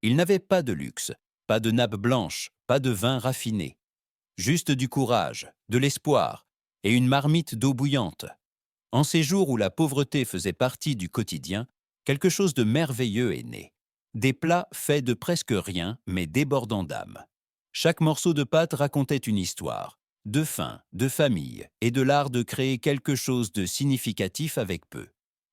Il n'avait pas de luxe, pas de nappe blanche, pas de vin raffiné. Juste du courage, de l'espoir et une marmite d'eau bouillante. En ces jours où la pauvreté faisait partie du quotidien, quelque chose de merveilleux est né. Des plats faits de presque rien, mais débordant d'âme. Chaque morceau de pâte racontait une histoire, de faim, de famille et de l'art de créer quelque chose de significatif avec peu.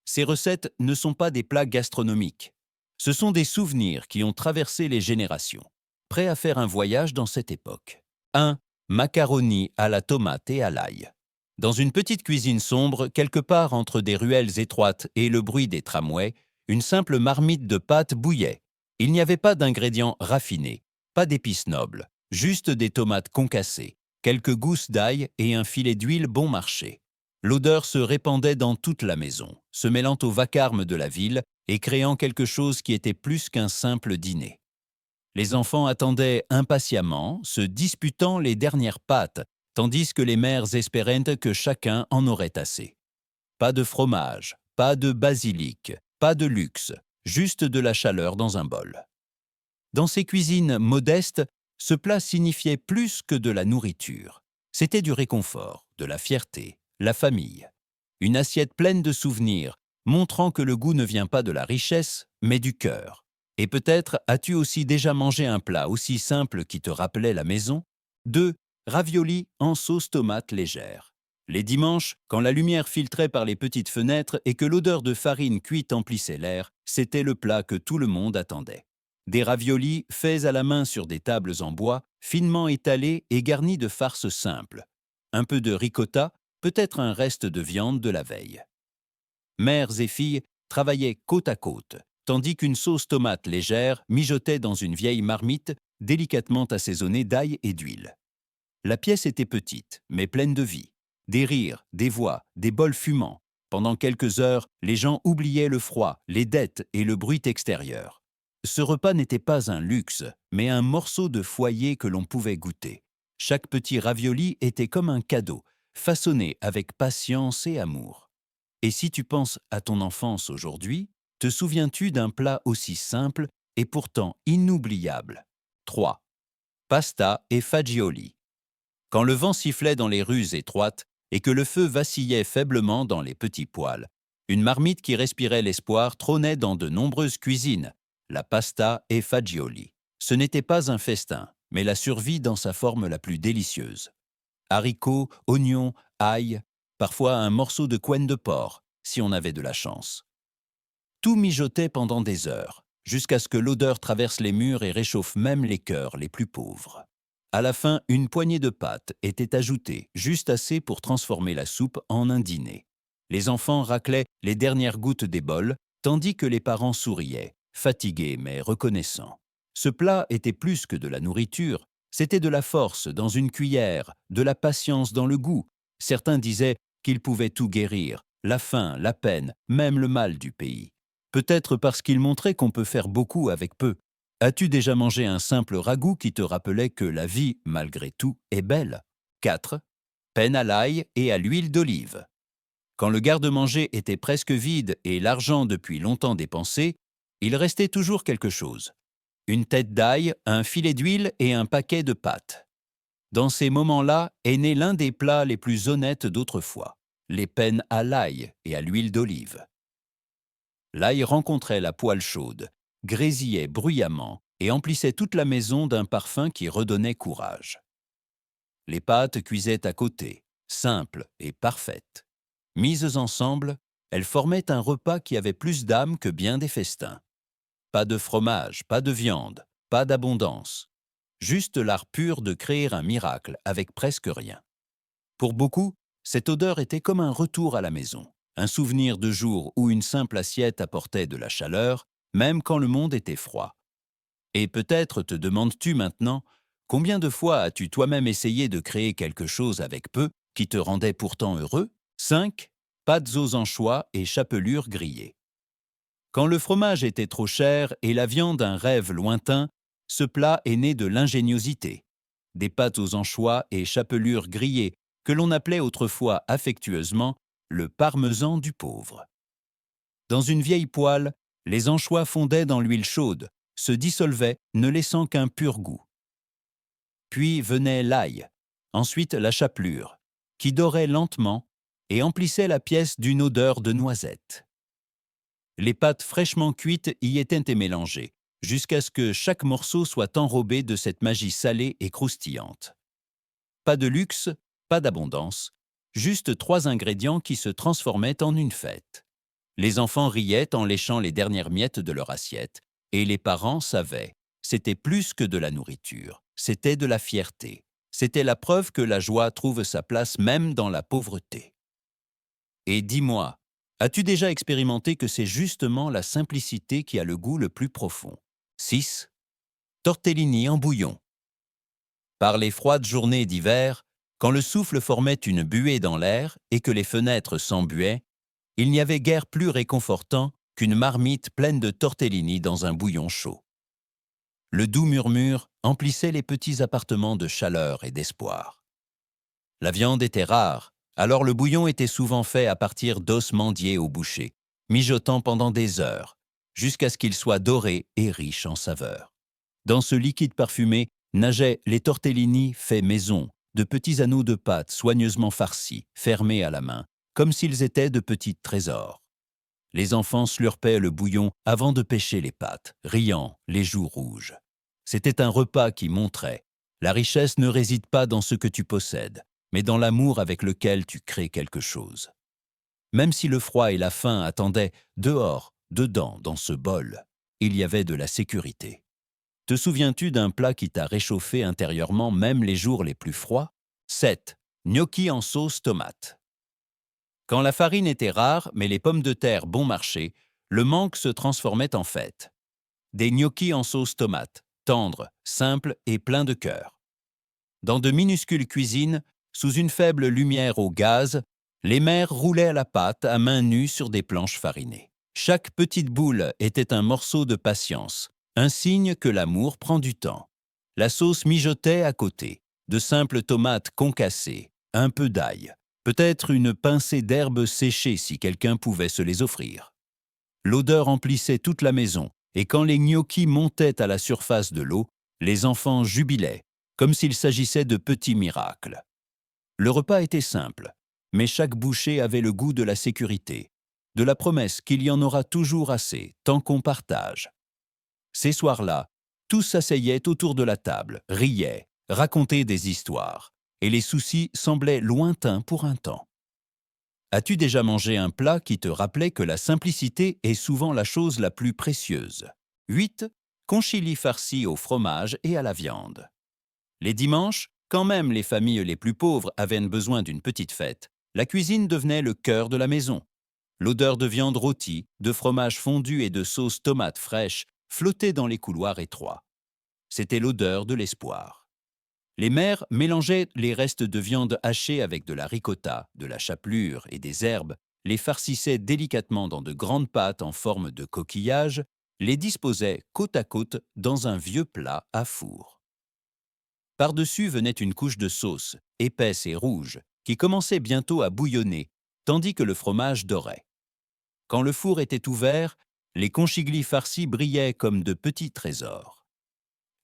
Ces recettes ne sont pas des plats gastronomiques. Ce sont des souvenirs qui ont traversé les générations, prêts à faire un voyage dans cette époque. 1. Macaroni à la tomate et à l'ail. Dans une petite cuisine sombre, quelque part entre des ruelles étroites et le bruit des tramways, une simple marmite de pâte bouillait. Il n'y avait pas d'ingrédients raffinés, pas d'épices nobles, juste des tomates concassées, quelques gousses d'ail et un filet d'huile bon marché. L'odeur se répandait dans toute la maison, se mêlant au vacarme de la ville et créant quelque chose qui était plus qu'un simple dîner. Les enfants attendaient impatiemment, se disputant les dernières pâtes, tandis que les mères espéraient que chacun en aurait assez. Pas de fromage, pas de basilic, pas de luxe, juste de la chaleur dans un bol. Dans ces cuisines modestes, ce plat signifiait plus que de la nourriture. C'était du réconfort, de la fierté, la famille. Une assiette pleine de souvenirs, montrant que le goût ne vient pas de la richesse, mais du cœur. Et peut-être as-tu aussi déjà mangé un plat aussi simple qui te rappelait la maison? 2. Raviolis en sauce tomate légère. Les dimanches, quand la lumière filtrait par les petites fenêtres et que l'odeur de farine cuite emplissait l'air, c'était le plat que tout le monde attendait. Des raviolis faits à la main sur des tables en bois, finement étalés et garnis de farce simple. Un peu de ricotta, peut-être un reste de viande de la veille. Mères et filles travaillaient côte à côte, tandis qu'une sauce tomate légère mijotait dans une vieille marmite délicatement assaisonnée d'ail et d'huile. La pièce était petite, mais pleine de vie. Des rires, des voix, des bols fumants. Pendant quelques heures, les gens oubliaient le froid, les dettes et le bruit extérieur. Ce repas n'était pas un luxe, mais un morceau de foyer que l'on pouvait goûter. Chaque petit ravioli était comme un cadeau, façonné avec patience et amour. Et si tu penses à ton enfance aujourd'hui, te souviens-tu d'un plat aussi simple et pourtant inoubliable? 3. Pasta et fagioli. Quand le vent sifflait dans les rues étroites et que le feu vacillait faiblement dans les petits poêles, une marmite qui respirait l'espoir trônait dans de nombreuses cuisines, la pasta et fagioli. Ce n'était pas un festin, mais la survie dans sa forme la plus délicieuse. Haricots, oignons, ail, parfois un morceau de couenne de porc, si on avait de la chance. Tout mijotait pendant des heures, jusqu'à ce que l'odeur traverse les murs et réchauffe même les cœurs les plus pauvres. À la fin, une poignée de pâtes était ajoutée, juste assez pour transformer la soupe en un dîner. Les enfants raclaient les dernières gouttes des bols, tandis que les parents souriaient, fatigués mais reconnaissants. Ce plat était plus que de la nourriture, c'était de la force dans une cuillère, de la patience dans le goût. Certains disaient qu'il pouvait tout guérir, la faim, la peine, même le mal du pays. Peut-être parce qu'il montrait qu'on peut faire beaucoup avec peu. As-tu déjà mangé un simple ragoût qui te rappelait que la vie, malgré tout, est belle? 4. Peine à l'ail et à l'huile d'olive. Quand le garde-manger était presque vide et l'argent depuis longtemps dépensé, il restait toujours quelque chose. Une tête d'ail, un filet d'huile et un paquet de pâtes. Dans ces moments-là est né l'un des plats les plus honnêtes d'autrefois, les peines à l'ail et à l'huile d'olive. L'ail rencontrait la poêle chaude, grésillait bruyamment et emplissait toute la maison d'un parfum qui redonnait courage. Les pâtes cuisaient à côté, simples et parfaites. Mises ensemble, elles formaient un repas qui avait plus d'âme que bien des festins. Pas de fromage, pas de viande, pas d'abondance. Juste l'art pur de créer un miracle avec presque rien. Pour beaucoup, cette odeur était comme un retour à la maison, un souvenir de jours où une simple assiette apportait de la chaleur, même quand le monde était froid. Et peut-être te demandes-tu maintenant, combien de fois as-tu toi-même essayé de créer quelque chose avec peu qui te rendait pourtant heureux? 5. Pâtes aux anchois et chapelures grillées. Quand le fromage était trop cher et la viande un rêve lointain, ce plat est né de l'ingéniosité. Des pâtes aux anchois et chapelures grillées que l'on appelait autrefois affectueusement le parmesan du pauvre. Dans une vieille poêle, les anchois fondaient dans l'huile chaude, se dissolvait, ne laissant qu'un pur goût. Puis venait l'ail, ensuite la chapelure, qui dorait lentement et emplissait la pièce d'une odeur de noisette. Les pâtes fraîchement cuites y étaient mélangées, jusqu'à ce que chaque morceau soit enrobé de cette magie salée et croustillante. Pas de luxe, pas d'abondance, juste 3 ingrédients qui se transformaient en une fête. Les enfants riaient en léchant les dernières miettes de leur assiette, et les parents savaient, c'était plus que de la nourriture, c'était de la fierté. C'était la preuve que la joie trouve sa place même dans la pauvreté. Et dis-moi, as-tu déjà expérimenté que c'est justement la simplicité qui a le goût le plus profond? 6. Tortellini en bouillon. Par les froides journées d'hiver, quand le souffle formait une buée dans l'air et que les fenêtres s'embuaient, il n'y avait guère plus réconfortant qu'une marmite pleine de tortellini dans un bouillon chaud. Le doux murmure emplissait les petits appartements de chaleur et d'espoir. La viande était rare, alors le bouillon était souvent fait à partir d'os mendiés au boucher, mijotant pendant des heures, jusqu'à ce qu'il soit doré et riche en saveur. Dans ce liquide parfumé nageaient les tortellini faits maison, de petits anneaux de pâte soigneusement farcis, fermés à la main, comme s'ils étaient de petits trésors. Les enfants slurpaient le bouillon avant de pêcher les pâtes, riant, les joues rouges. C'était un repas qui montrait « La richesse ne réside pas dans ce que tu possèdes, mais dans l'amour avec lequel tu crées quelque chose. » Même si le froid et la faim attendaient dehors, dedans, dans ce bol, il y avait de la sécurité. Te souviens-tu d'un plat qui t'a réchauffé intérieurement même les jours les plus froids? 7. Gnocchi en sauce tomate. Quand la farine était rare, mais les pommes de terre bon marché, le manque se transformait en fête. Des gnocchis en sauce tomate, tendres, simples et pleins de cœur. Dans de minuscules cuisines, sous une faible lumière au gaz, les mères roulaient à la pâte à main nue sur des planches farinées. Chaque petite boule était un morceau de patience, un signe que l'amour prend du temps. La sauce mijotait à côté, de simples tomates concassées, un peu d'ail, peut-être une pincée d'herbes séchées si quelqu'un pouvait se les offrir. L'odeur emplissait toute la maison, et quand les gnocchis montaient à la surface de l'eau, les enfants jubilaient, comme s'il s'agissait de petits miracles. Le repas était simple, mais chaque bouchée avait le goût de la sécurité, de la promesse qu'il y en aura toujours assez, tant qu'on partage. Ces soirs-là, tous s'asseyaient autour de la table, riaient, racontaient des histoires, et les soucis semblaient lointains pour un temps. As-tu déjà mangé un plat qui te rappelait que la simplicité est souvent la chose la plus précieuse? 8. Conchili farci au fromage et à la viande. Les dimanches, quand même les familles les plus pauvres avaient besoin d'une petite fête, la cuisine devenait le cœur de la maison. L'odeur de viande rôtie, de fromage fondu et de sauce tomate fraîche flottait dans les couloirs étroits. C'était l'odeur de l'espoir. Les mères mélangeaient les restes de viande hachée avec de la ricotta, de la chapelure et des herbes, les farcissaient délicatement dans de grandes pâtes en forme de coquillage, les disposaient côte à côte dans un vieux plat à four. Par-dessus venait une couche de sauce, épaisse et rouge, qui commençait bientôt à bouillonner, tandis que le fromage dorait. Quand le four était ouvert, les conchiglis farcis brillaient comme de petits trésors.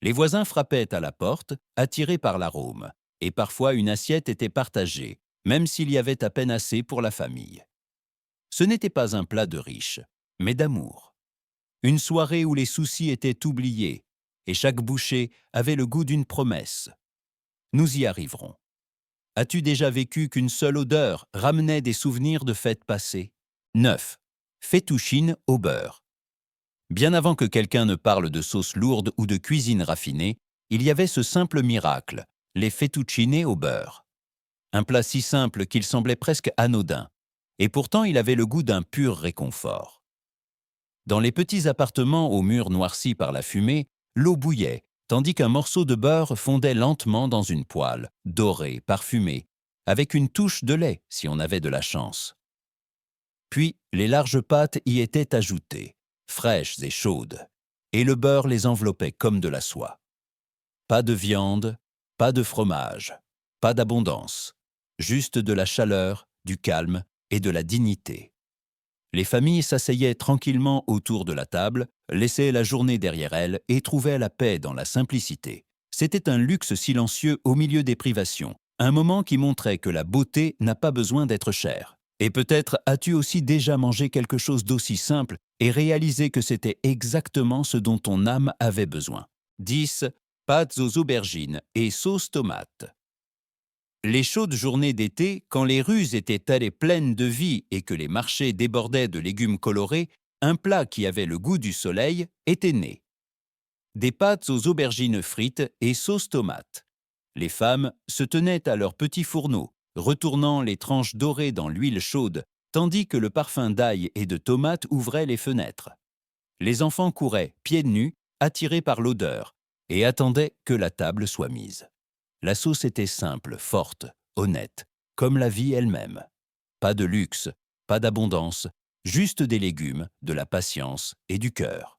Les voisins frappaient à la porte, attirés par l'arôme, et parfois une assiette était partagée, même s'il y avait à peine assez pour la famille. Ce n'était pas un plat de riche, mais d'amour. Une soirée où les soucis étaient oubliés, et chaque bouchée avait le goût d'une promesse. Nous y arriverons. As-tu déjà vécu qu'une seule odeur ramenait des souvenirs de fêtes passées? 9. Fettuccine au beurre. Bien avant que quelqu'un ne parle de sauce lourde ou de cuisine raffinée, il y avait ce simple miracle, les fettuccine au beurre. Un plat si simple qu'il semblait presque anodin, et pourtant il avait le goût d'un pur réconfort. Dans les petits appartements aux murs noircis par la fumée, l'eau bouillait, tandis qu'un morceau de beurre fondait lentement dans une poêle, dorée, parfumée, avec une touche de lait si on avait de la chance. Puis les larges pâtes y étaient ajoutées, fraîches et chaudes, et le beurre les enveloppait comme de la soie. Pas de viande, pas de fromage, pas d'abondance, juste de la chaleur, du calme et de la dignité. Les familles s'asseyaient tranquillement autour de la table, laissaient la journée derrière elles et trouvaient la paix dans la simplicité. C'était un luxe silencieux au milieu des privations, un moment qui montrait que la beauté n'a pas besoin d'être chère. Et peut-être as-tu aussi déjà mangé quelque chose d'aussi simple et réalisé que c'était exactement ce dont ton âme avait besoin. 10. Pâtes aux aubergines et sauce tomate. Les chaudes journées d'été, quand les rues étaient telles et pleines de vie et que les marchés débordaient de légumes colorés, un plat qui avait le goût du soleil était né. Des pâtes aux aubergines frites et sauce tomate. Les femmes se tenaient à leurs petits fourneaux, retournant les tranches dorées dans l'huile chaude, tandis que le parfum d'ail et de tomate ouvrait les fenêtres. Les enfants couraient, pieds nus, attirés par l'odeur, et attendaient que la table soit mise. La sauce était simple, forte, honnête, comme la vie elle-même. Pas de luxe, pas d'abondance, juste des légumes, de la patience et du cœur.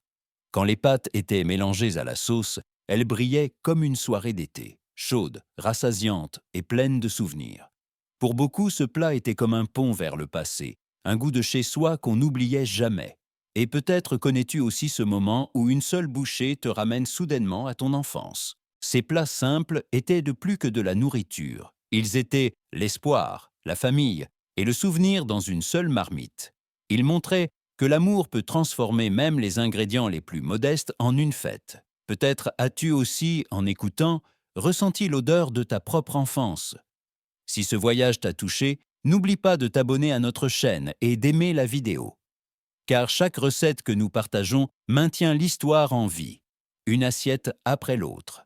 Quand les pâtes étaient mélangées à la sauce, elles brillaient comme une soirée d'été, chaude, rassasiante et pleine de souvenirs. Pour beaucoup, ce plat était comme un pont vers le passé, un goût de chez soi qu'on n'oubliait jamais. Et peut-être connais-tu aussi ce moment où une seule bouchée te ramène soudainement à ton enfance. Ces plats simples étaient de plus que de la nourriture. Ils étaient l'espoir, la famille et le souvenir dans une seule marmite. Ils montraient que l'amour peut transformer même les ingrédients les plus modestes en une fête. Peut-être as-tu aussi, en écoutant, ressenti l'odeur de ta propre enfance. Si ce voyage t'a touché, n'oublie pas de t'abonner à notre chaîne et d'aimer la vidéo. Car chaque recette que nous partageons maintient l'histoire en vie, une assiette après l'autre.